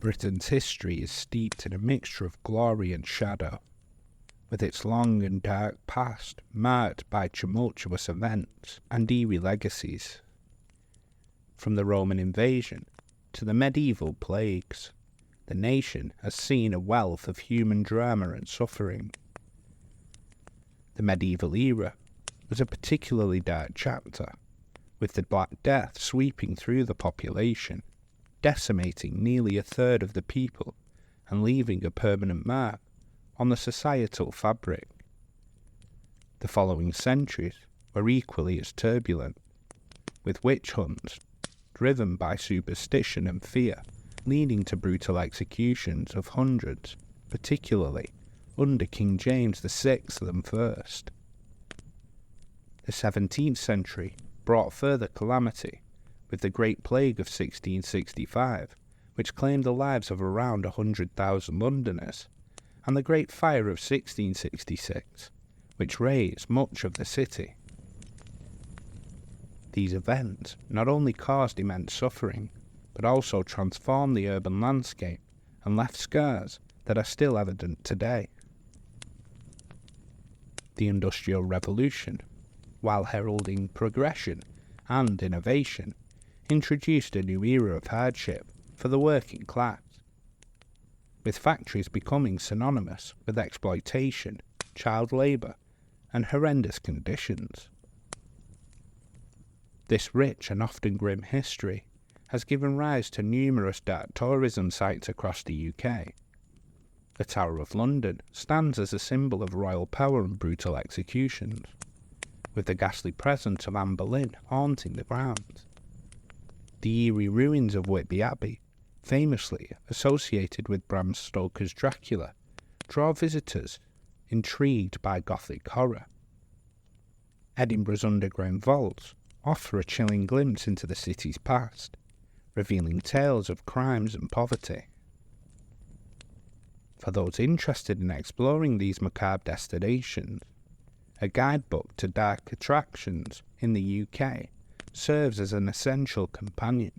Britain's history is steeped in a mixture of glory and shadow, with its long and dark past marked by tumultuous events and eerie legacies. From the Roman invasion to the medieval plagues, the nation has seen a wealth of human drama and suffering. The medieval era was a particularly dark chapter, with the Black Death sweeping through the population, decimating nearly a third of the people and leaving a permanent mark on the societal fabric. The following centuries were equally as turbulent, with witch hunts driven by superstition and fear, leading to brutal executions of hundreds, particularly under King James VI and I. The 17th century brought further calamity, with the Great Plague of 1665, which claimed the lives of around 100,000 Londoners, and the Great Fire of 1666, which razed much of the city. These events not only caused immense suffering, but also transformed the urban landscape and left scars that are still evident today. The Industrial Revolution, while heralding progression and innovation, introduced a new era of hardship for the working class, with factories becoming synonymous with exploitation, child labour, and horrendous conditions. This rich and often grim history has given rise to numerous dark tourism sites across the UK. The Tower of London stands as a symbol of royal power and brutal executions, with the ghastly presence of Anne Boleyn haunting the grounds. The eerie ruins of Whitby Abbey, famously associated with Bram Stoker's Dracula, draw visitors intrigued by Gothic horror. Edinburgh's underground vaults offer a chilling glimpse into the city's past, revealing tales of crimes and poverty. For those interested in exploring these macabre destinations, A Guidebook to Dark Attractions in the UK serves as an essential companion.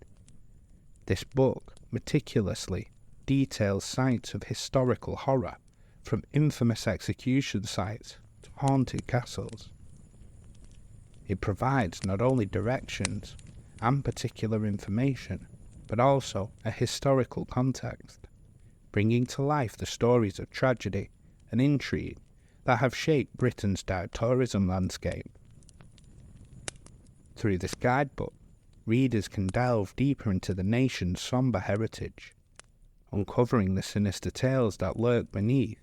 This book meticulously details sites of historical horror, from infamous execution sites to haunted castles. It provides not only directions and particular information, but also a historical context, bringing to life the stories of tragedy and intrigue that have shaped Britain's dark tourism landscape. Through this guidebook, readers can delve deeper into the nation's sombre heritage, uncovering the sinister tales that lurk beneath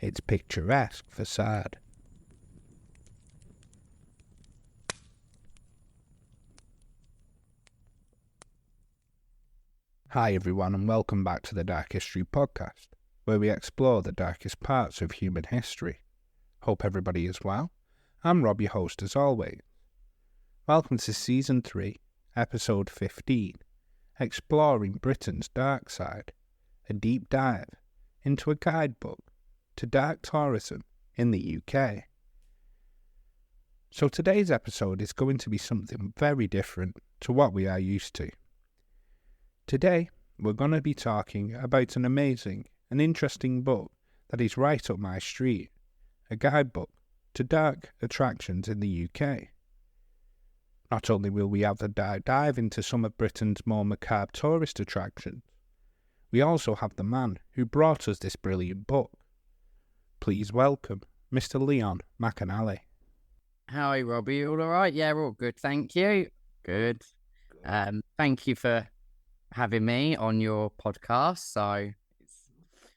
its picturesque facade. Hi everyone, and welcome back to the Dark History Podcast, where we explore the darkest parts of human history. Hope everybody is well. I'm Rob, your host as always. Welcome to Season 3, Episode 15, Exploring Britain's Dark Side, a deep dive into a guidebook to dark tourism in the UK. So today's episode is going to be something very different to what we are used to. Today, we're going to be talking about an amazing and interesting book that is right up my street, a guidebook to dark attractions in the UK. Not only will we have a dive into some of Britain's more macabre tourist attractions, we also have the man who brought us this brilliant book. Please welcome Mr Leon Mcanally. How are you, Robbie? All right? Yeah, we're all good, thank you. Good. Thank you for having me on your podcast.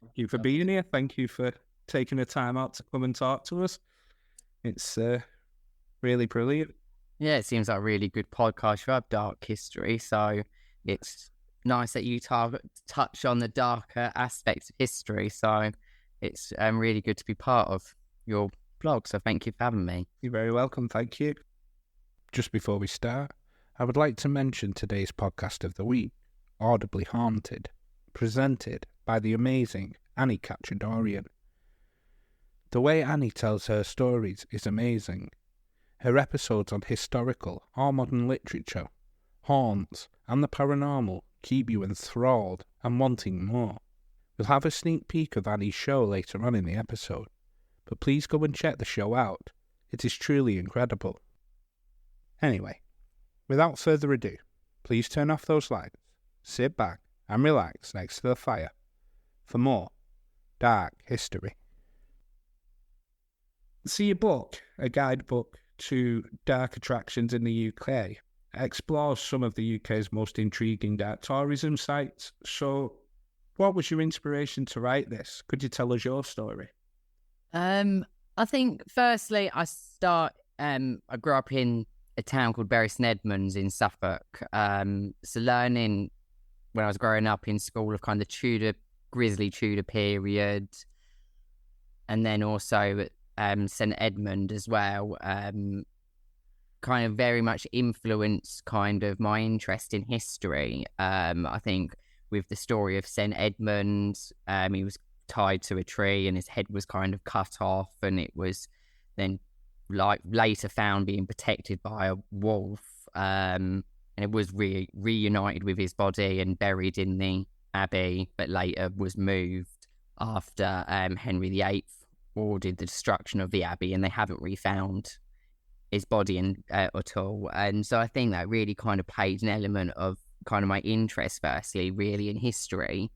Thank you for being here. Thank you for taking the time out to come and talk to us. It's really brilliant. Yeah, it seems like a really good podcast. You have dark history, so it's nice that you touch on the darker aspects of history. So it's really good to be part of your blog. So thank you for having me. You're very welcome. Thank you. Just before we start, I would like to mention today's podcast of the week, Audibly Haunted, presented by the amazing Annie Cacciadorian. The way Annie tells her stories is amazing. Her episodes on historical or modern literature, haunts, and the paranormal keep you enthralled and wanting more. We'll have a sneak peek of Annie's show later on in the episode, but please go and check the show out. It is truly incredible. Anyway, without further ado, please turn off those lights, sit back and relax next to the fire for more dark history. So your book, A Guidebook to Dark Attractions in the UK, explores some of the UK's most intriguing dark tourism sites. So what was your inspiration to write this? Could you tell us your story? I think firstly, I grew up in a town called Bury St Edmunds in Suffolk. So learning when I was growing up in school of kind of grisly Tudor period, and then also St Edmund as well, kind of very much influenced kind of my interest in history. I think with the story of St Edmund, he was tied to a tree and his head was kind of cut off, and it was then later found being protected by a wolf, and it was reunited with his body and buried in the abbey, but later was moved after Henry VIII ordered the destruction of the abbey, and they haven't refound his body at all. And so I think that really kind of played an element of kind of my interest, firstly, really in history.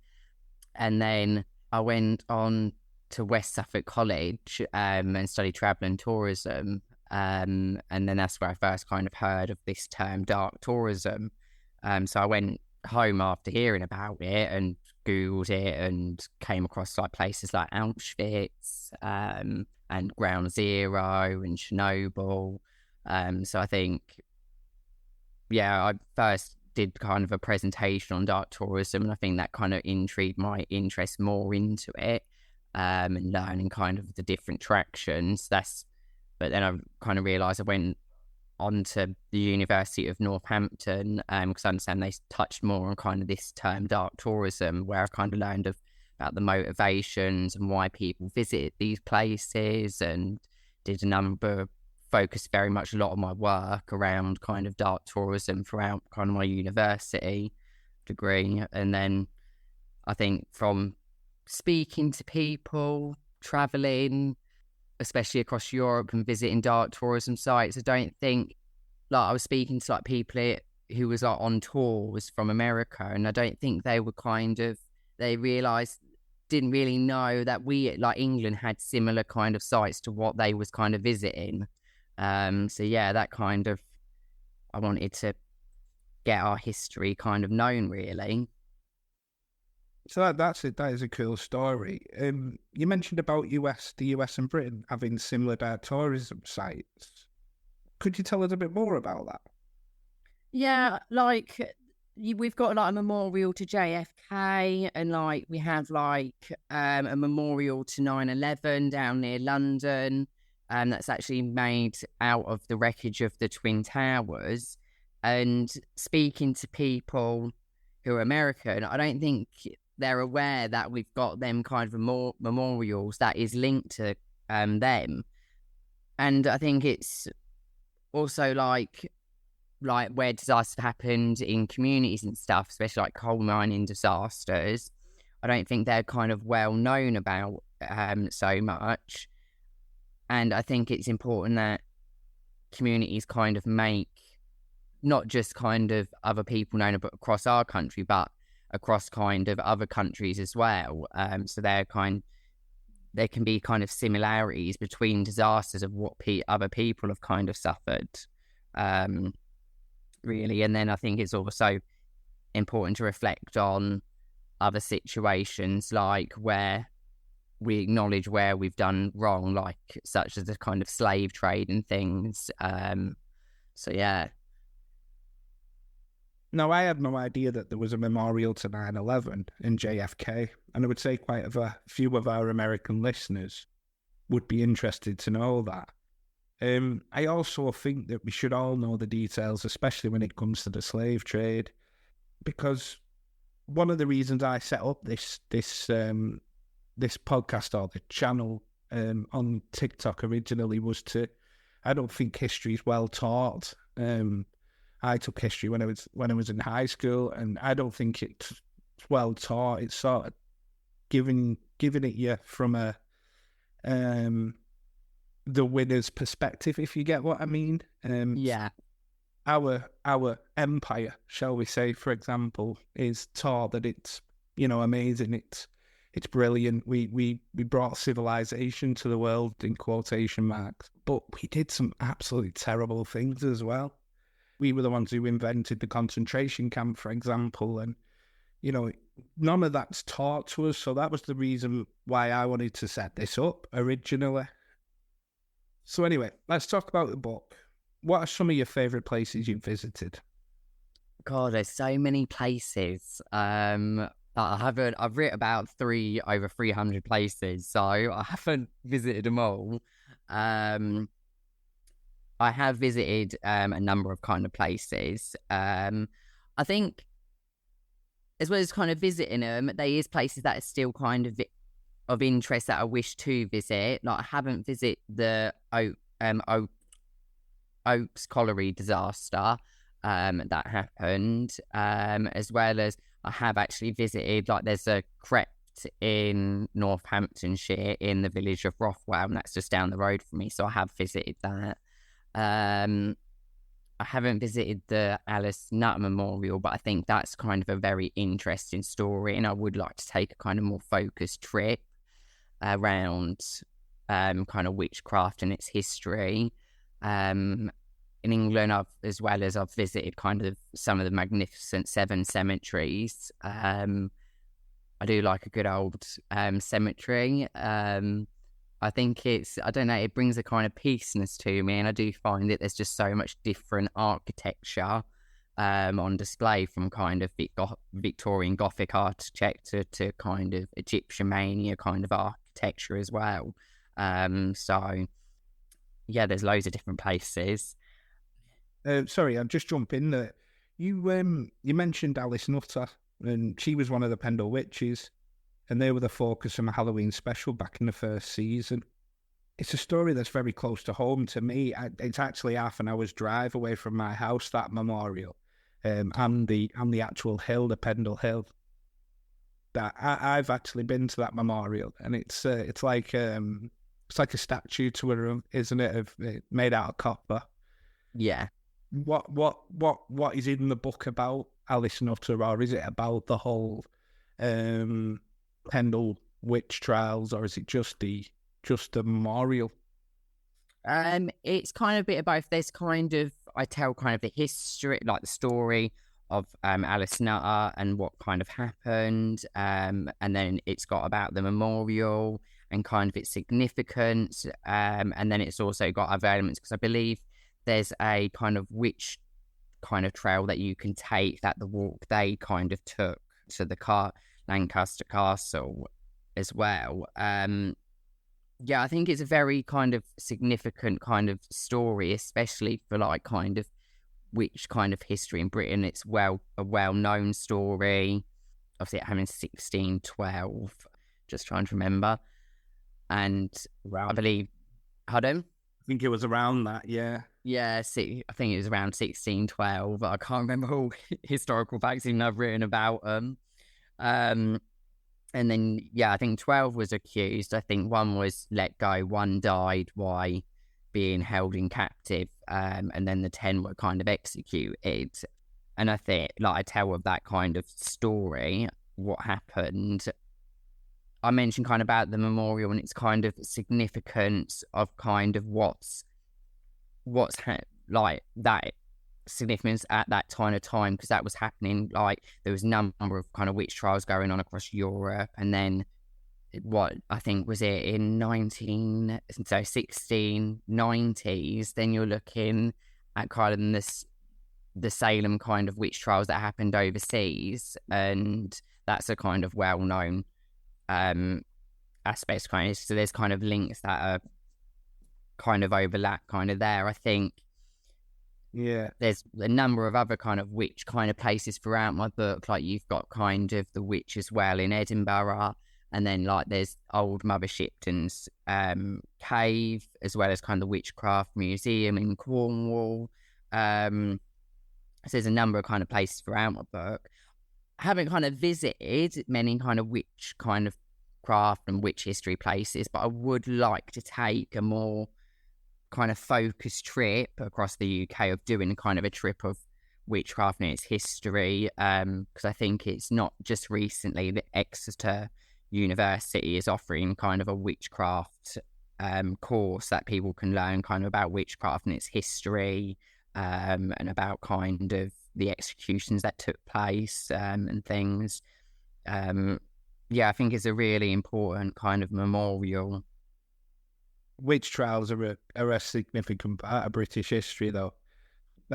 And then I went on to West Suffolk College and studied travel and tourism. And then that's where I first kind of heard of this term, dark tourism. So I went home after hearing about it and Googled it and came across like places like Auschwitz and Ground Zero and Chernobyl. So I think, I first did kind of a presentation on dark tourism, and I think that kind of intrigued my interest more into it, and learning kind of the different attractions. But then I kind of realised I went on to the University of Northampton, because I understand they touched more on kind of this term dark tourism, where I kind of learned about the motivations and why people visit these places, and did a number, focused very much a lot of my work around kind of dark tourism throughout kind of my university degree. And then I think from speaking to people, travelling, especially across Europe and visiting dark tourism sites, I don't think, like I was speaking to like people who was like on tours from America, and I don't think they were they realised, didn't really know that we, like England, had similar kind of sites to what they was kind of visiting. That kind of, I wanted to get our history kind of known, really. So that's it. That is a cool story. You mentioned about the US and Britain having similar dark tourism sites. Could you tell us a bit more about that? Yeah, like we've got like a memorial to JFK, and like we have like a memorial to 9/11 down near London. That's actually made out of the wreckage of the Twin Towers. And speaking to people who are American, I don't think they're aware that we've got them kind of memorials that is linked to them. And I think it's also like where disasters happened in communities and stuff, especially like coal mining disasters. I don't think they're kind of well known about so much. And I think it's important that communities kind of make not just kind of other people known about across our country, but across kind of other countries as well. So there can be kind of similarities between disasters of what other people have kind of suffered, really. And then I think it's also important to reflect on other situations, like where we acknowledge where we've done wrong, like such as the kind of slave trade and things. No, I had no idea that there was a memorial to 9/11 in JFK, and I would say quite a few of our American listeners would be interested to know that. I also think that we should all know the details, especially when it comes to the slave trade, because one of the reasons I set up this podcast or the channel on TikTok originally was I don't think history is well taught. I took history when I was in high school, and I don't think it's well taught. It's sort of giving it you from a the winner's perspective, if you get what I mean. Yeah. Our empire, shall we say, for example, is taught that it's, you know, amazing. It's brilliant. We brought civilization to the world, in quotation marks, but we did some absolutely terrible things as well. We were the ones who invented the concentration camp, for example, and, you know, none of that's taught to us. So that was the reason why I wanted to set this up originally. So anyway, let's talk about the book. What are some of your favourite places you've visited? God, there's so many places. I've written about over 300 places, so I haven't visited them all. I have visited a number of kind of places. I think, as well as kind of visiting them, there is places that are still kind of interest that I wish to visit. Like, I haven't visited the Oaks Colliery disaster that happened, as well as I have actually visited, like, there's a crypt in Northamptonshire in the village of Rothwell, and that's just down the road from me, so I have visited that. I haven't visited the Alice Nutter Memorial, but I think that's kind of a very interesting story, and I would like to take a kind of more focused trip around kind of witchcraft and its history. In England, I've visited kind of some of the Magnificent Seven cemeteries. I do like a good old cemetery. I think it brings a kind of peaceness to me, and I do find that there's just so much different architecture on display, from kind of Victorian Gothic architecture to kind of Egyptian mania kind of architecture as well. So yeah, there's loads of different places. Sorry, I'll just jump in there. You mentioned Alice Nutter, and she was one of the Pendle Witches, and they were the focus of my Halloween special back in the first season. It's a story that's very close to home to me. It's actually half an hour's drive away from my house, that memorial, and the actual hill, the Pendle Hill. That I've actually been to that memorial, and it's like a statue to her, isn't it? Made out of copper. Yeah. What is in the book about Alice Nutter, or is it about the whole Pendle witch trials, or is it just the memorial? It's kind of a bit of both. There's I tell kind of the history, like the story of Alice Nutter and what kind of happened, and then it's got about the memorial and kind of its significance, and then it's also got other elements, because I believe there's a kind of witch kind of trail that you can take, that the walk they kind of took to the Lancaster Castle as well. Yeah, I think it's a very kind of significant kind of story, especially for like kind of witch kind of history in Britain. It's a well-known story. Obviously, it happened in 1612. Just trying to remember. And I believe, pardon? I think it was around that, yeah. Yeah, I think it was around 1612. I can't remember all historical facts, even though I've written about them. And then, yeah, I think 12 was accused. I think one was let go, one died while being held in captive, and then the 10 were kind of executed. And I think, like, I tell of that kind of story, what happened. I mentioned kind of about the memorial and its kind of significance of kind of what's like that significance at that kind of time, because that was happening. Like, there was a number of kind of witch trials going on across Europe, and then what I think was it in 1690s, then you're looking at kind of the Salem kind of witch trials that happened overseas, and that's a kind of well-known aspects kind of, so there's kind of links that are kind of overlap kind of there. I think there's a number of other kind of witch kind of places throughout my book, like you've got kind of the witch as well in Edinburgh, and then like there's old Mother Shipton's cave, as well as kind of the Witchcraft Museum in Cornwall, and So there's a number of kind of places throughout my book. I haven't kind of visited many kind of witch kind of craft and witch history places, but I would like to take a more kind of focused trip across the UK, of doing kind of a trip of witchcraft and its history, because I think it's not just recently that Exeter University is offering kind of a witchcraft course that people can learn kind of about witchcraft and its history, and about kind of the executions that took place, and things. Yeah, I think it's a really important kind of memorial. Witch trials are a significant part of British history, though.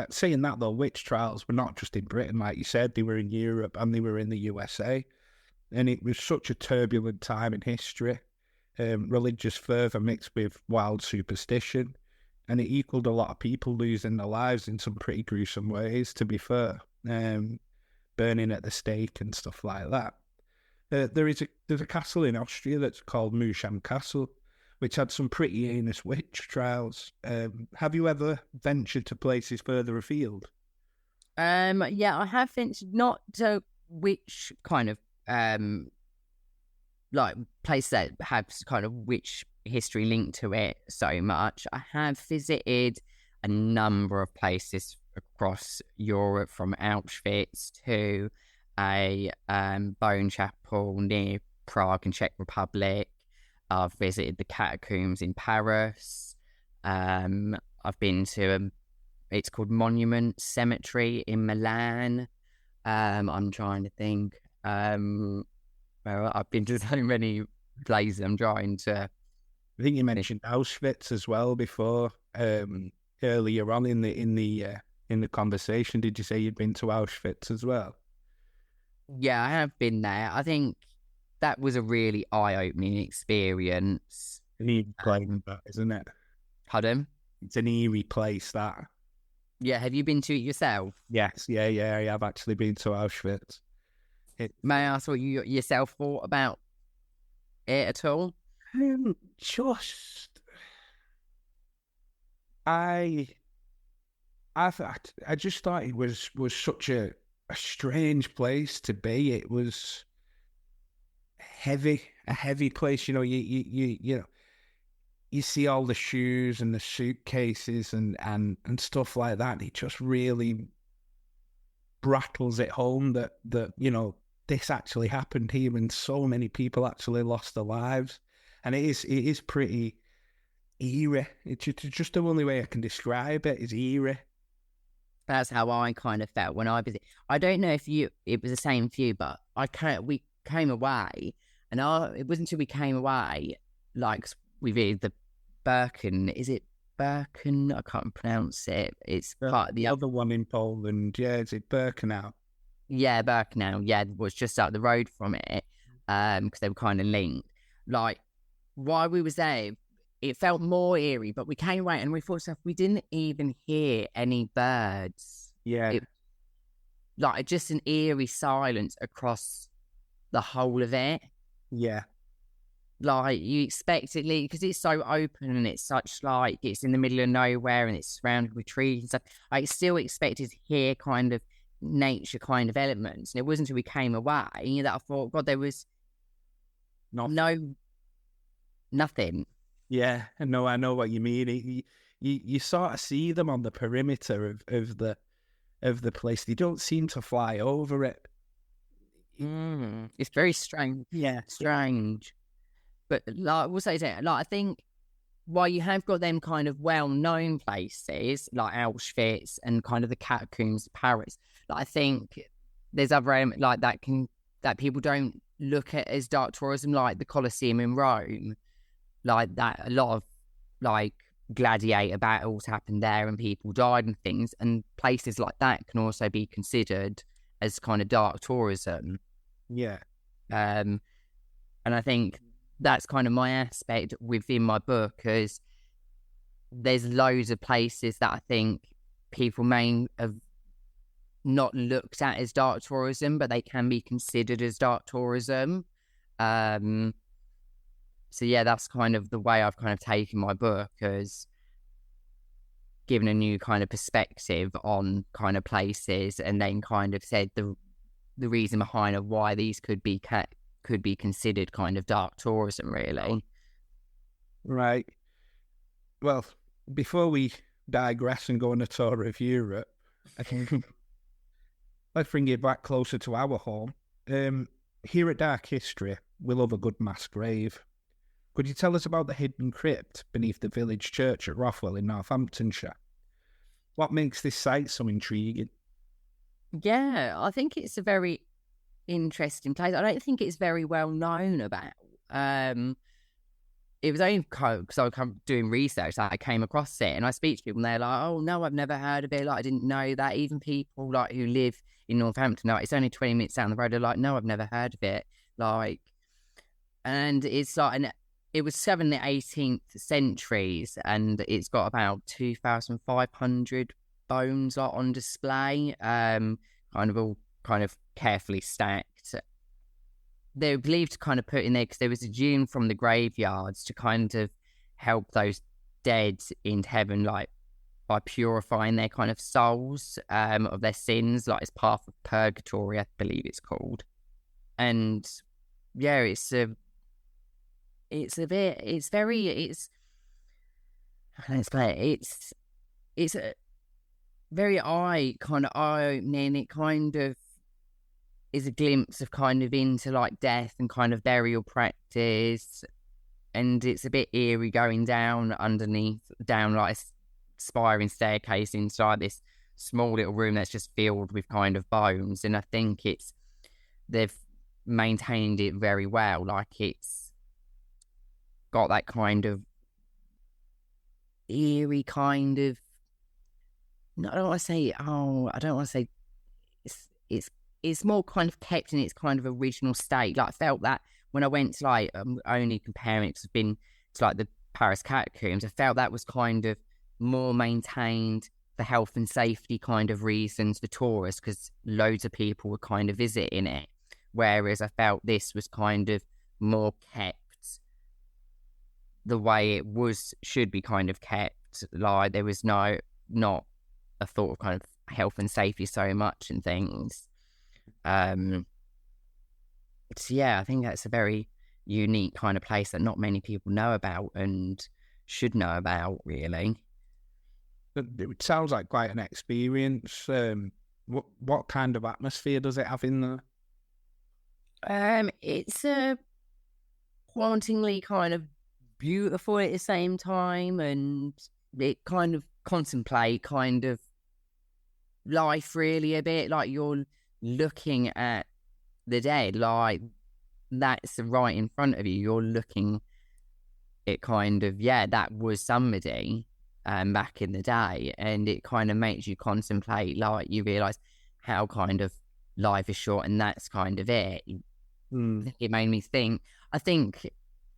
Saying that, though, witch trials were not just in Britain, like you said. They were in Europe and they were in the USA. And it was such a turbulent time in history. Religious fervour mixed with wild superstition. And it equaled a lot of people losing their lives in some pretty gruesome ways, to be fair. Burning at the stake and stuff like that. There's a castle in Austria that's called Mousham Castle, which had some pretty heinous witch trials. Have you ever ventured to places further afield? Yeah, I have ventured, not to witch kind of like places that have kind of witch history linked to it so much. I have visited a number of places across Europe, from Auschwitz to a bone chapel near Prague in Czech Republic. I've visited the catacombs in Paris. I've been to it's called Monument Cemetery in Milan. I'm trying to think. Well, I've been to so many places. I'm trying to. I think you mentioned Auschwitz as well before. Earlier on in the conversation, did you say you'd been to Auschwitz as well? Yeah, I have been there. I think that was a really eye-opening experience. An eerie place, that, isn't it? Pardon? It's an eerie place, that. Yeah, have you been to it yourself? Yes, yeah, I have actually been to Auschwitz. May I ask what you yourself thought about it at all? I just thought it was such a strange place to be. It was a heavy place. You know, you see all the shoes and the suitcases and stuff like that. It just really rattles it home that you know, this actually happened here, and so many people actually lost their lives. And it is pretty eerie. It's just the only way I can describe it is eerie. That's how I kind of felt when I visited. I don't know if it was the same for you, but we came away, and it wasn't until we came away, like we visited the Birken. Is it Birken? I can't pronounce it. It's part of the other one in Poland. Yeah, is it Birkenau? Yeah, Birkenau. Yeah, was just up the road from it, because they were kind of linked. Like, while we was there, it felt more eerie, but we came away and we thought, we didn't even hear any birds. Yeah. Like, just an eerie silence across the whole of it. Yeah. Like, you expect it, because it's so open and it's such, like, it's in the middle of nowhere and it's surrounded with trees and stuff. I still expected to hear kind of nature kind of elements. And it wasn't until we came away that I thought, God, there was nothing. Yeah, no, I know what you mean. You sort of see them on the perimeter of the place. They don't seem to fly over it. It's very strange. Yeah, strange. But like, we'll say that. Like, I think while you have got them kind of well-known places like Auschwitz and kind of the catacombs of Paris, like, I think there's other elements like that people don't look at as dark tourism, like the Colosseum in Rome. Like that, a lot of like gladiator battles happened there and people died and things, and places like that can also be considered as kind of dark tourism. Yeah. And I think that's kind of my aspect within my book, because there's loads of places that I think people may have not looked at as dark tourism, but they can be considered as dark tourism. So yeah, that's kind of the way I've kind of taken my book, because given a new kind of perspective on kind of places, and then kind of said the reason behind of why these could be considered kind of dark tourism, really. Right. Well, before we digress and go on a tour of Europe, I think let's bring it back closer to our home. Here at Dark History, we love a good mass grave. Could you tell us about the hidden crypt beneath the village church at Rothwell in Northamptonshire? What makes this site so intriguing? Yeah, I think it's a very interesting place. I don't think it's very well known about. It was only because I was doing research that I came across it, and I speak to people and they're like, "Oh no, I've never heard of it. Like, I didn't know that." Even people like who live in Northampton, like, it's only 20 minutes down the road, are like, "No, I've never heard of it." Like, and it's like it was 7th and 18th centuries, and it's got about 2,500 bones like on display, kind of all kind of carefully stacked. They were believed to kind of put in there because there was a dune from the graveyards to kind of help those dead into heaven, like by purifying their kind of souls of their sins, like as part of purgatory, I believe it's called. And yeah, how can I explain it? It's a very eye-opening. It kind of is a glimpse of kind of into like death and kind of burial practice, and it's a bit eerie going down like a spiring staircase inside this small little room that's just filled with kind of bones. And I think they've maintained it very well. Like, it's got that kind of eerie kind of, I don't want to say it's more kind of kept in its kind of original state. Like, I felt that when I went to, like, only comparing it because I've been to like the Paris catacombs, I felt that was kind of more maintained for health and safety kind of reasons for tourists, because loads of people were kind of visiting it. Whereas I felt this was kind of more kept the way it should be kind of kept. Like, there was not a thought of kind of health and safety so much and things. So yeah, I think that's a very unique kind of place that not many people know about and should know about, really. It sounds like quite an experience. What kind of atmosphere does it have in there? It's hauntingly kind of beautiful at the same time, and it kind of contemplate kind of life really a bit. Like, you're looking at the dead, like that's right in front of you. You're looking at kind of, yeah, that was somebody back in the day, and it kind of makes you contemplate. Like, you realise how kind of life is short, and that's kind of it. It made me think. I think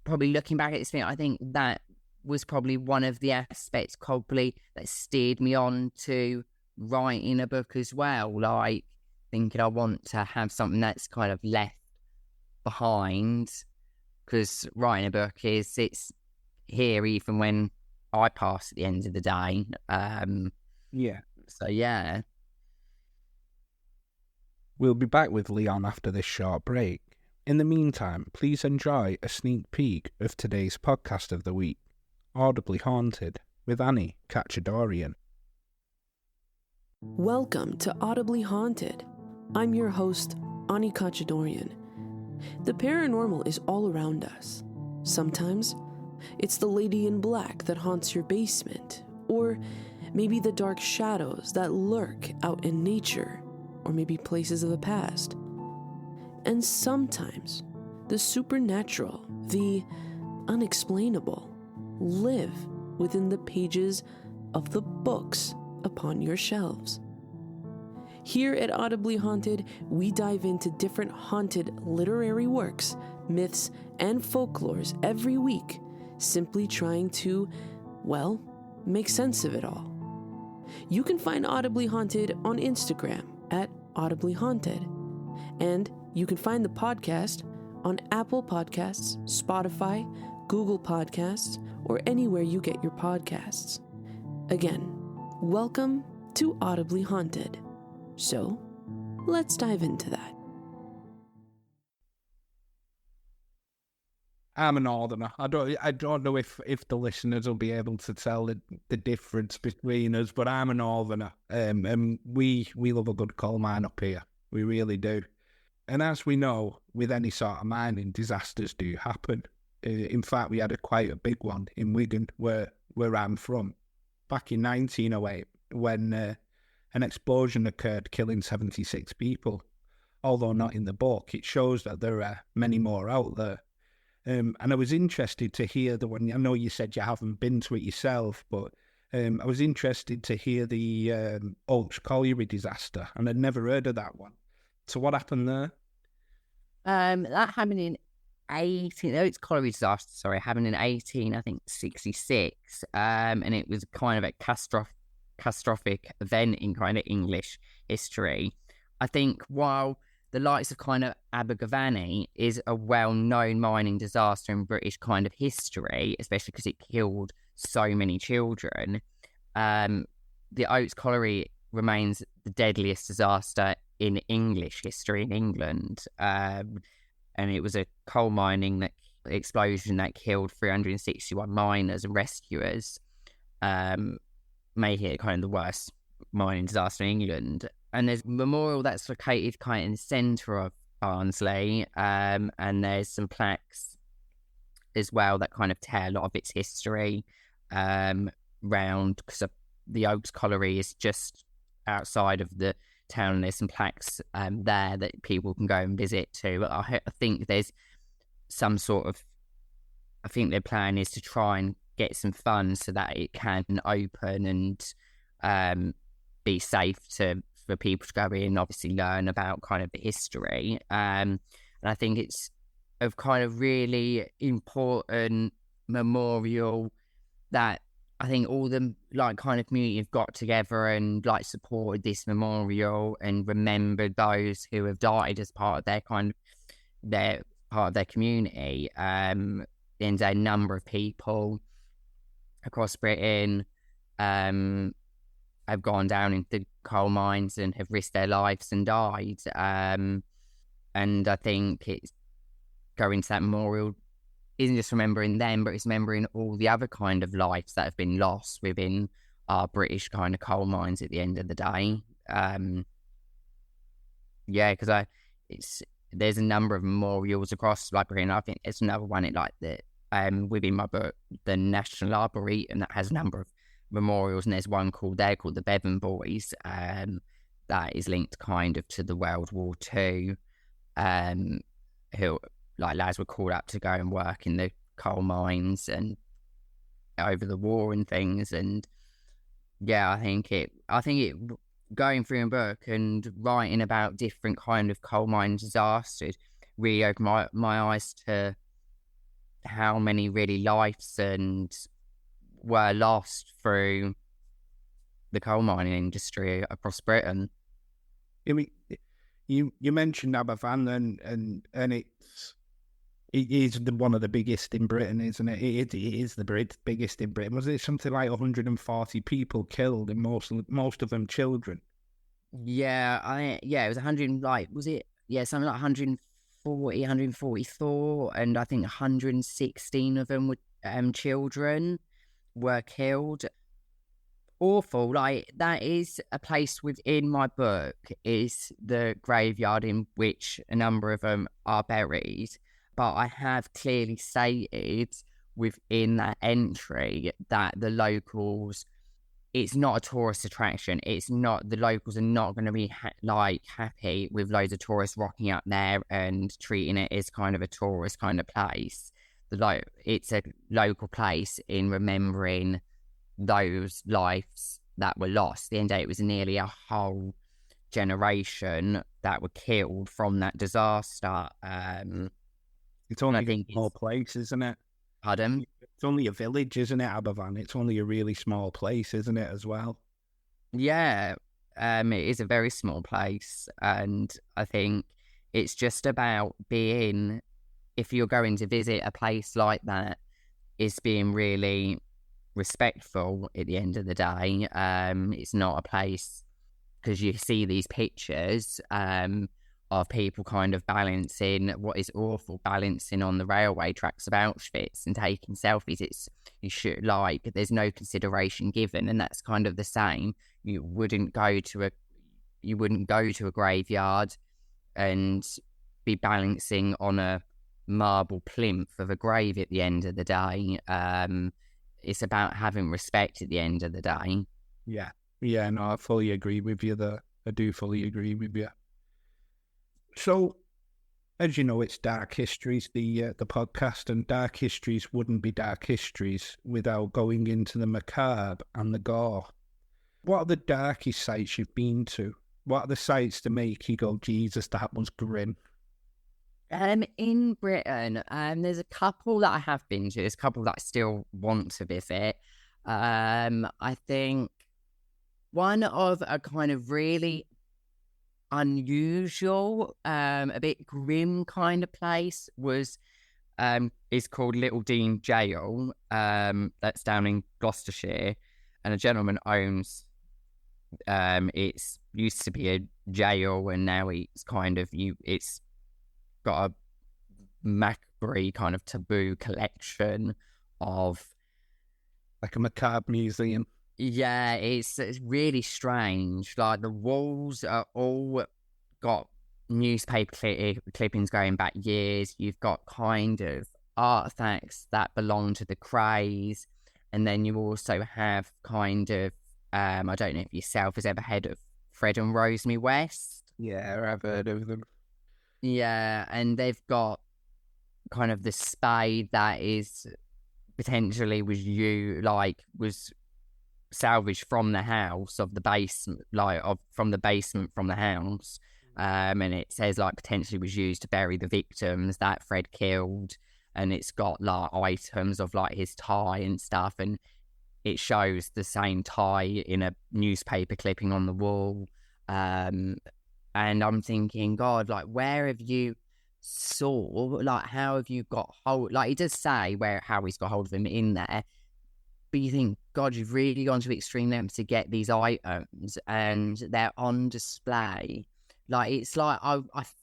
probably looking back at this thing, I think that was probably one of the aspects probably that steered me on to writing a book as well. Like, thinking I want to have something that's kind of left behind, because writing a book it's here even when I pass at the end of the day. Yeah. So yeah. We'll be back with Leon after this short break. In the meantime, please enjoy a sneak peek of today's podcast of the week, Audibly Haunted, with Annie Cachadorian. Welcome to Audibly Haunted. I'm your host, Annie Cachadorian. The paranormal is all around us. Sometimes it's the lady in black that haunts your basement, or maybe the dark shadows that lurk out in nature, or maybe places of the past. And sometimes the supernatural, the unexplainable, live within the pages of the books upon your shelves. Here at Audibly Haunted, we dive into different haunted literary works, myths, and folklores every week, simply trying to, well, make sense of it all. You can find Audibly Haunted on Instagram at Audibly Haunted, and you can find the podcast on Apple Podcasts, Spotify, Google Podcasts, or anywhere you get your podcasts. Again, Welcome to Audibly Haunted. So, let's dive into that. I'm a northerner. I don't know if the listeners will be able to tell the difference between us, but I'm a northerner. And we love a good coal mine up here. We really do. And as we know, with any sort of mining, disasters do happen. In fact, we had quite a big one in Wigan, where I'm from, back in 1908, when an explosion occurred, killing 76 people. Although not in the book, it shows that there are many more out there. And I was interested to hear the one. I know you said you haven't been to it yourself, but I was interested to hear the Oaks Colliery disaster, and I'd never heard of that one. So what happened there? That happened in 18. Oh, it's colliery disaster. Sorry, happened in 66. And it was kind of a catastrophic event in kind of English history. I think while the likes of kind of A Guidebook is a well-known mining disaster in British kind of history, especially because it killed so many children, the Oaks Colliery remains the deadliest disaster in English history in England. And it was a coal mining explosion that killed 361 miners and rescuers, making it kind of the worst mining disaster in England. And there's a memorial that's located kind of in the centre of Barnsley, and there's some plaques as well that kind of tell a lot of its history round, because the Oaks Colliery is just outside of the town, and there's some plaques there that people can go and visit too. But I think there's some sort of, I think their plan is to try and get some funds so that it can open and be safe for people to go in and obviously learn about kind of the history. And I think it's a kind of really important memorial that I think all the like kind of community have got together and like supported this memorial and remembered those who have died as part of their kind of their community. And a number of people across Britain have gone down into coal mines and have risked their lives and died. And I think it's going to that memorial isn't just remembering them, but it's remembering all the other kind of lives that have been lost within our British kind of coal mines at the end of the day. Because there's a number of memorials across like Britain. I think there's another one within my book, the National Arboretum, that has a number of memorials, and there's one called the Bevan Boys, that is linked kind of to the World War II, who like lads were called up to go and work in the coal mines and over the war and things. And I think it going through a book and writing about different kind of coal mine disasters really opened my eyes to how many really lives and were lost through the coal mining industry across Britain. I mean, you mentioned Aberfan, and it is one of the biggest in Britain, isn't it? It is the biggest in Britain. Was it something like 140 people killed, and most of them children? Yeah, it was 100. Something like 140, 144, and I think 116 of them were children were killed. Awful. Like, that is a place within my book, is the graveyard in which a number of them are buried. But I have clearly stated within that entry that the locals, it's not a tourist attraction. The locals are not going to be happy with loads of tourists rocking up there and treating it as kind of a tourist kind of place. It's a local place in remembering those lives that were lost. At the end of the day, it was nearly a whole generation that were killed from that disaster. It's only a small place, isn't it? Pardon? It's only a village, isn't it, Aberfan? It's only a really small place, isn't it, as well? Yeah, it is a very small place, and I think it's just about being, if you're going to visit a place like that, is being really respectful at the end of the day. It's not a place, because you see these pictures of people kind of balancing what is awful, balancing on the railway tracks of Auschwitz and taking selfies. There's no consideration given, and that's kind of the same. You wouldn't go to a graveyard and be balancing on a marble plinth of a grave at the end of the day. It's about having respect at the end of the day. Yeah, no, I fully agree with you there. I do fully agree with you. So, as you know, it's Dark Histories, the podcast, and Dark Histories wouldn't be Dark Histories without going into the macabre and the gore. What are the darkest sites you've been to? What are the sites to make you go, Jesus, that was grim? In Britain, there's a couple that I have been to. There's a couple that I still want to visit. I think one of a kind of really unusual, a bit grim kind of place is called Little Dean Jail. That's down in Gloucestershire, and a gentleman owns. It's used to be a jail, and now it's got a macabre kind of taboo collection of, like a macabre museum. Yeah, it's really strange. Like, the walls are all got newspaper clippings going back years. You've got kind of artifacts that belong to the Krays, and then you also have kind of I don't know if yourself has ever heard of Fred and Rosemary West. Yeah, I've heard of them. Yeah, and they've got kind of the spade that is potentially was salvaged from the house of the basement, from the basement from the house, and it says potentially was used to bury the victims that Fred killed, and it's got items of his tie and stuff, and it shows the same tie in a newspaper clipping on the wall. And I'm thinking, God, where have you how have you got hold? It does say how he's got hold of him in there, but you think, God, you've really gone to extreme lengths to get these items, and they're on display. I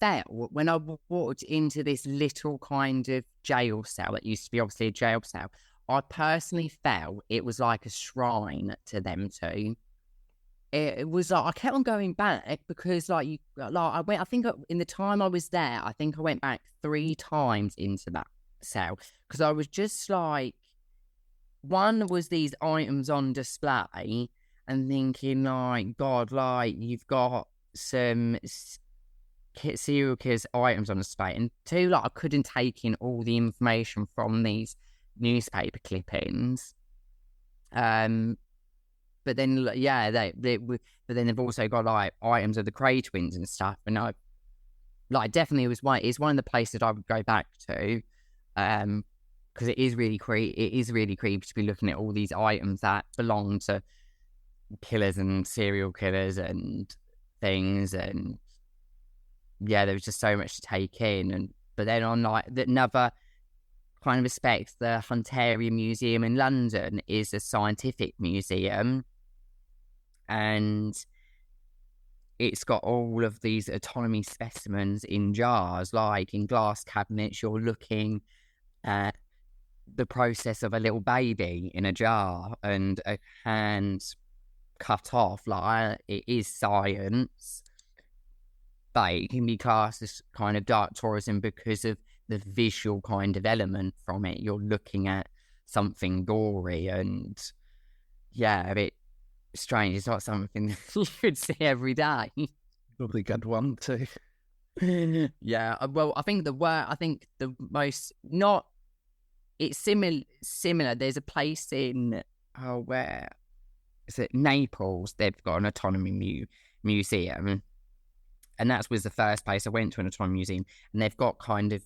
felt when I walked into this little kind of jail cell that used to be obviously a jail cell, I personally felt it was like a shrine to them two. It was I kept on going back because I went. I think in the time I was there, I think I went back 3 times into that cell because I was just one was these items on display and thinking God, you've got some serial killers items on display, and 2, I couldn't take in all the information from these newspaper clippings. But then, but then they've also got items of the Cray twins and stuff. And definitely it's one of the places I would go back to, because it is really creepy. It is really creepy to be looking at all these items that belong to killers and serial killers and things. And yeah, there was just so much to take in. But then on another kind of aspect, the Hunterian Museum in London is a scientific museum, and it's got all of these autonomy specimens in jars, in glass cabinets. You're looking at the process of a little baby in a jar and a hand cut off. It is science, but it can be classed as kind of dark tourism because of the visual kind of element from it. You're looking at something gory and a bit strange. It's not something you could see every day. Probably good one too. Yeah, well, I think the most not. It's similar. There's a place in where is it? Naples. They've got an autonomy museum, and that was the first place I went to, an autonomy museum, and they've got kind of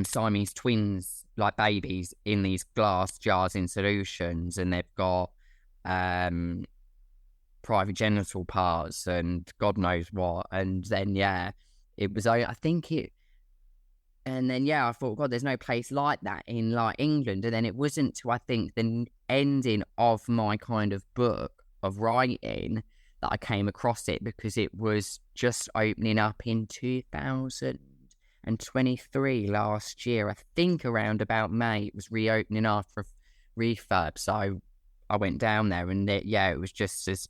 Siamese twins, babies, in these glass jars in solutions, and they've got private genital parts and God knows what. And then it was, I think And then, I thought, God, there's no place like that in like England. And then it wasn't till I think the ending of my kind of book of writing that I came across it, because it was just opening up in 2023 last year. I think around about May, it was reopening after refurb. So I went down there, and it was just as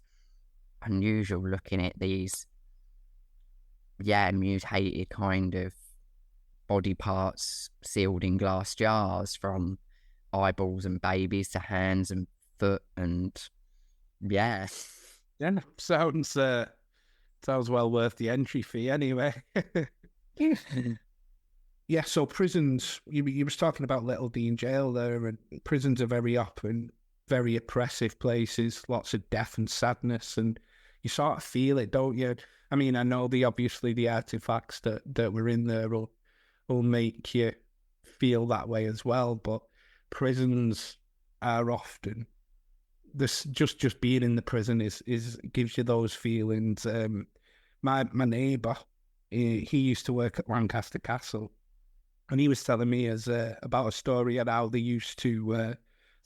unusual looking at these, mutated kind of body parts sealed in glass jars, from eyeballs and babies to hands and foot, and sounds well worth the entry fee anyway. Yeah, so prisons, you was talking about Little Dean Jail there, and prisons are very often very oppressive places, lots of death and sadness, and you sort of feel it, don't you? I mean, I know the artifacts that were in there will make you feel that way as well, but prisons are often this, just being in the prison is gives you those feelings. My neighbour, he used to work at Lancaster Castle, and he was telling me about a story about how they used to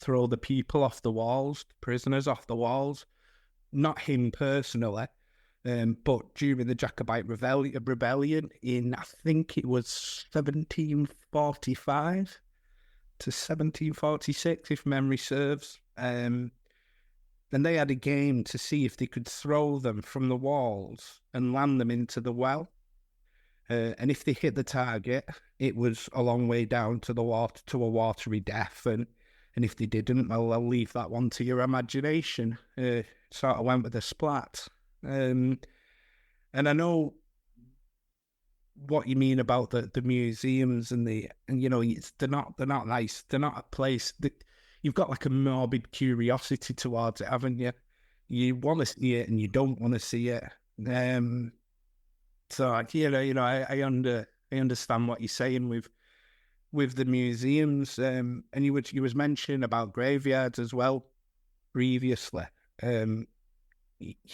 throw the people off the walls, prisoners off the walls. Not him personally, but during the Jacobite rebellion in, I think it was 1745 to 1746, if memory serves. Then they had a game to see if they could throw them from the walls and land them into the well. And if they hit the target, it was a long way down to the water, to a watery death. And if they didn't, well, I'll leave that one to your imagination. Sort of went with a splat. And I know what you mean about the museums and you know, they're not nice. They're not a place that you've got like a morbid curiosity towards it, haven't you? You want to see it and you don't want to see it. So I understand what you're saying with the museums. And you was mentioning about graveyards as well previously. You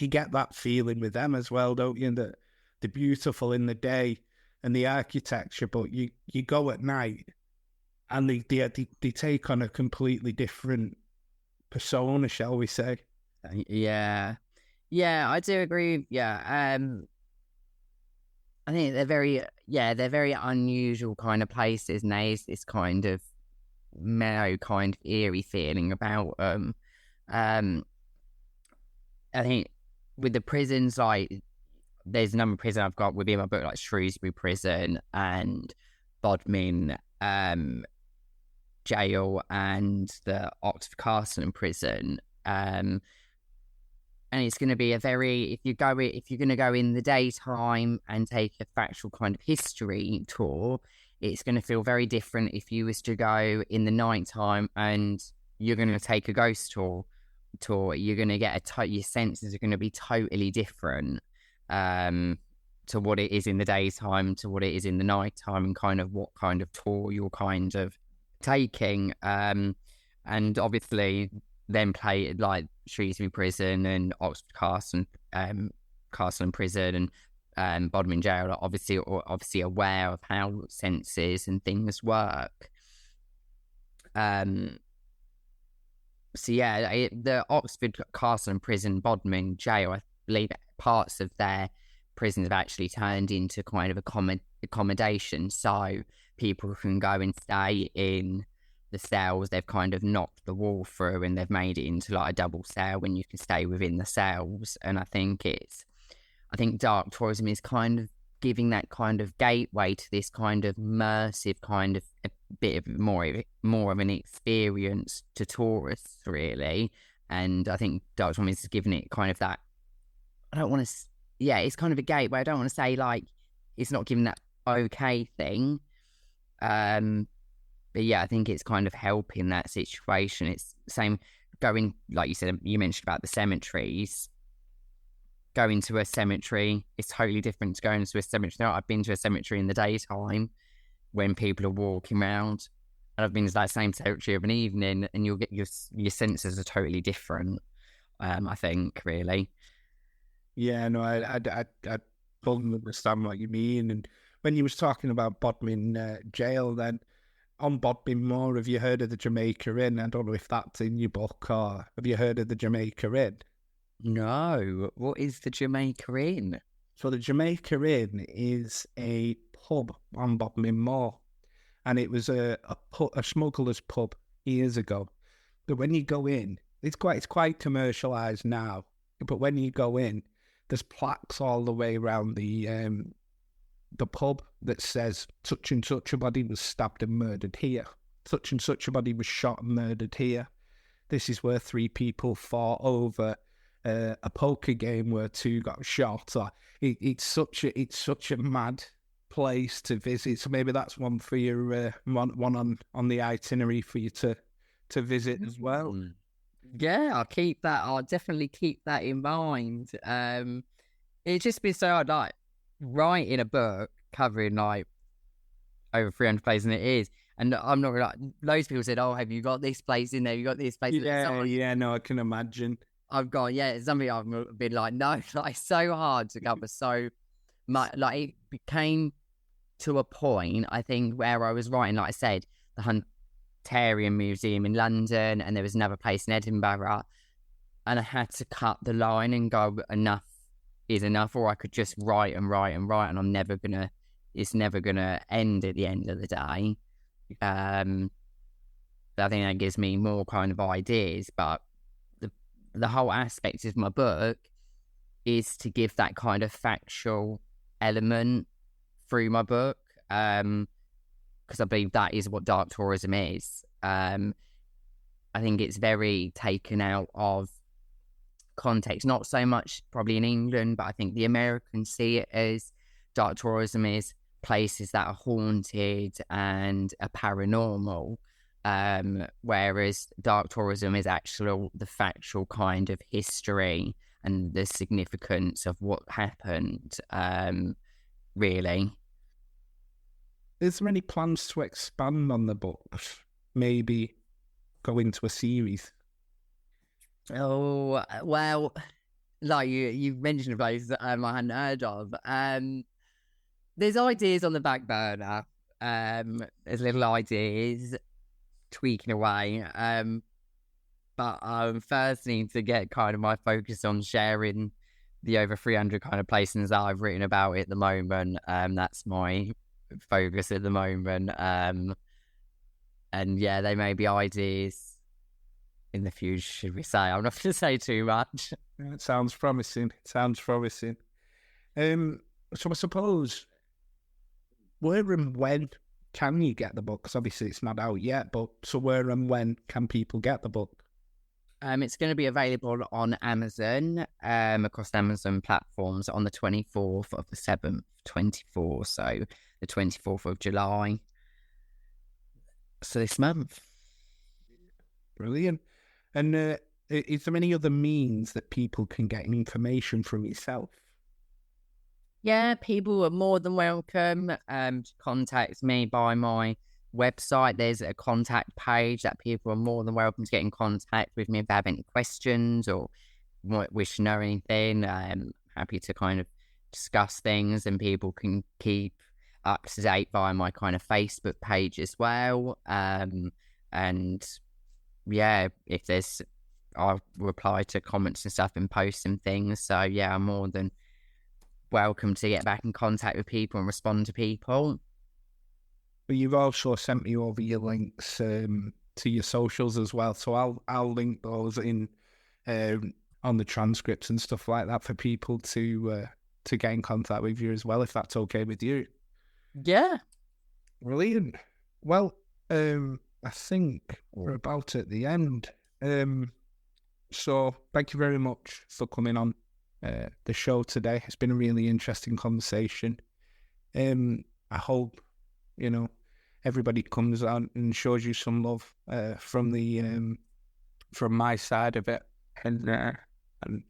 get that feeling with them as well, don't you? That they're beautiful in the day and the architecture, but you go at night and they take on a completely different persona, shall we say? Yeah, I do agree. I think they're very unusual kind of places, and there's this kind of mellow, kind of eerie feeling about them. I think with the prisons, like, there's a number of prisons I've got within my book, like Shrewsbury Prison and Bodmin Jail and the Oxford Castle and Prison. And it's going to be if you're going to go in the daytime and take a factual kind of history tour, it's going to feel very different if you was to go in the nighttime and you're going to take a ghost tour. You're going to get your senses are going to be totally different to what it is in the daytime to what it is in the nighttime, and kind of what kind of tour you're kind of taking. And obviously then play like Shrewsbury Prison and Oxford Castle and Prison and Bodmin Jail are obviously aware of how senses and things work. So the Oxford Castle and Prison, Bodmin Jail, I believe parts of their prisons have actually turned into kind of accommodation, so people can go and stay in the cells. They've kind of knocked the wall through and they've made it into like a double cell when you can stay within the cells. And I think dark tourism is kind of giving that kind of gateway to this kind of immersive kind of a bit of more of an experience to tourists, really. And I think dark tourism is giving it kind of that, I don't want to, it's kind of a gateway. I don't want to say like it's not giving that okay thing. But yeah, I think it's kind of helping that situation. It's the same going, like you said, you mentioned about the cemeteries. Going to a cemetery is totally different to going to a cemetery. I've been to a cemetery in the daytime when people are walking around, and I've been to that same cemetery of an evening, and you'll get your senses are totally different. I think, really. Yeah, no, I totally understand what you mean. And when you was talking about Bodmin jail, then on Bodmin Moor, have you heard of the Jamaica Inn? I don't know if that's in your book, or have you heard of the Jamaica Inn? No. What is the Jamaica Inn? So the Jamaica Inn is a pub on Bodmin Moor, and it was a smuggler's pub years ago. But when you go in, it's quite commercialised now. But when you go in, there's plaques all the way around the pub that says such and such a body was stabbed and murdered here. Such and such a body was shot and murdered here. This is where 3 people fought over a poker game where 2 got shot. It's such a mad place to visit. So maybe that's one for your one on the itinerary for you to visit as well. Yeah, I'll definitely keep that in mind. It's just been so I'd like writing a book covering like over 300 places, and it is. And I'm not like, loads of people said, "Oh, have you got this place in there? You got this place?" No, I can imagine. I've got something I've been like, no, like it's so hard to cover so much. Like it became to a point, I think, where I was writing, like I said, the Hunterian Museum in London, and there was another place in Edinburgh, and I had to cut the line and go, enough is enough, or I could just write and write and write, and it's never gonna end at the end of the day. I think that gives me more kind of ideas, but the whole aspect of my book is to give that kind of factual element through my book, because I believe that is what dark tourism is. I think it's very taken out of context, not so much probably in England, but I think the Americans see it as dark tourism is places that are haunted and are paranormal, whereas dark tourism is actually the factual kind of history and the significance of what happened, really. Is there any plans to expand on the book? Maybe go into a series? Oh, well, like you mentioned a place that I hadn't heard of. There's ideas on the back burner. There's little ideas tweaking away. But I first need to get kind of my focus on sharing the over 300 kind of places that I've written about at the moment. That's my focus at the moment. And yeah, they may be ideas in the future, should we say. I'm not going to say too much. It sounds promising. So I suppose, where and when can you get the book? Because obviously it's not out yet, but so where and when can people get the book? It's going to be available on Amazon, across Amazon platforms on the 24th of the 7th, 24, so the 24th of July. So this month. Brilliant. And is there any other means that people can get information from yourself? Yeah, people are more than welcome to contact me by my website. There's a contact page that people are more than welcome to get in contact with me if they have any questions or wish to know anything. I'm happy to kind of discuss things, and people can keep up to date via my kind of Facebook page as well. And yeah, I'll reply to comments and stuff and posts and things. So yeah, I'm more than welcome to get back in contact with people and respond to people. But you've also sent me over your links to your socials as well, so I'll link those in on the transcripts and stuff like that for people to get in contact with you as well, if that's okay with you. Yeah, brilliant. Well, I think we're about at the end. So thank you very much for coming on the show today. It's been a really interesting conversation. I hope everybody comes out and shows you some love from my side of it, and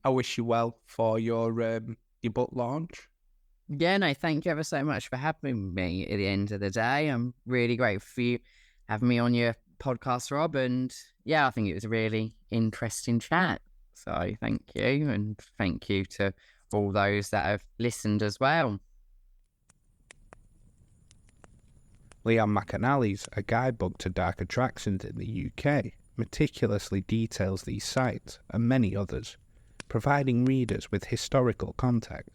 I wish you well for your book launch. Yeah, no, thank you ever so much for having me. At the end of the day, I'm really grateful for you having me on your podcast, Rob, and yeah, I think it was a really interesting chat. So thank you, and thank you to all those that have listened as well. Leon Mcanally's A Guidebook to Dark Attractions in the UK meticulously details these sites and many others, providing readers with historical context,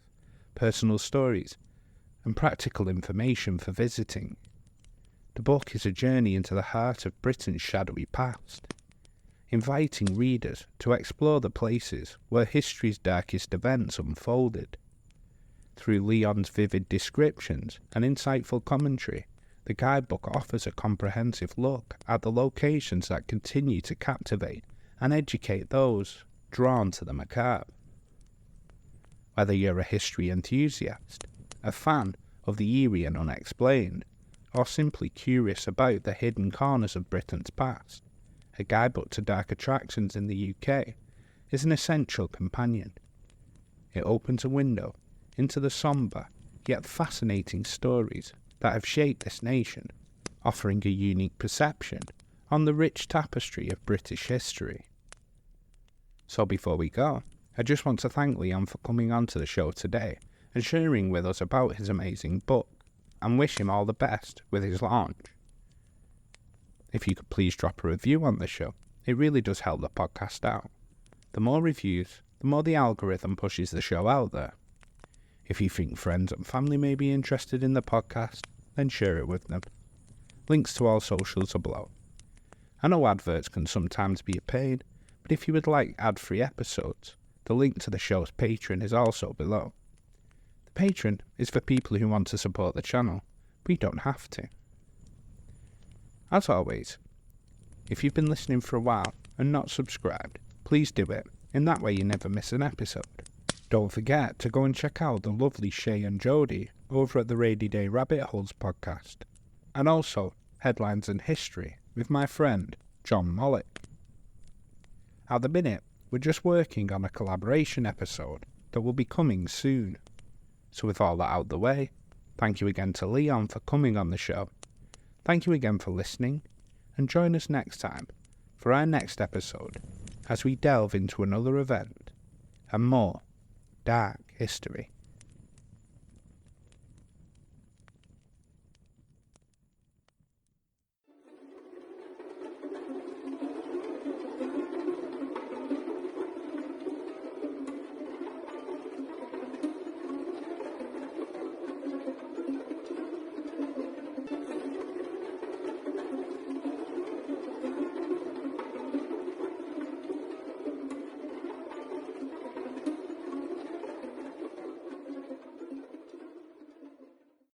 personal stories, and practical information for visiting. The book is a journey into the heart of Britain's shadowy past, inviting readers to explore the places where history's darkest events unfolded. Through Leon's vivid descriptions and insightful commentary, the guidebook offers a comprehensive look at the locations that continue to captivate and educate those drawn to the macabre. Whether you're a history enthusiast, a fan of the eerie and unexplained, or simply curious about the hidden corners of Britain's past, A Guidebook to Dark Attractions in the UK is an essential companion. It opens a window into the sombre yet fascinating stories that have shaped this nation, offering a unique perception on the rich tapestry of British history. So before we go, I just want to thank Leon for coming on to the show today and sharing with us about his amazing book, and wish him all the best with his launch. If you could please drop a review on the show, it really does help the podcast out. The more reviews, the more the algorithm pushes the show out there. If you think friends and family may be interested in the podcast, then share it with them. Links to all socials are below. I know adverts can sometimes be a pain, but if you would like ad-free episodes, the link to the show's Patreon is also below. The Patreon is for people who want to support the channel, but you don't have to. As always, if you've been listening for a while and not subscribed, please do it, in that way you never miss an episode. Don't forget to go and check out the lovely Shay and Jodie over at the Rainy Day Rabbit Holes podcast, and also Headlines and History with my friend John Mollick. At the minute, we're just working on a collaboration episode that will be coming soon. So with all that out the way, thank you again to Leon for coming on the show. Thank you again for listening, and join us next time for our next episode as we delve into another event and more dark history.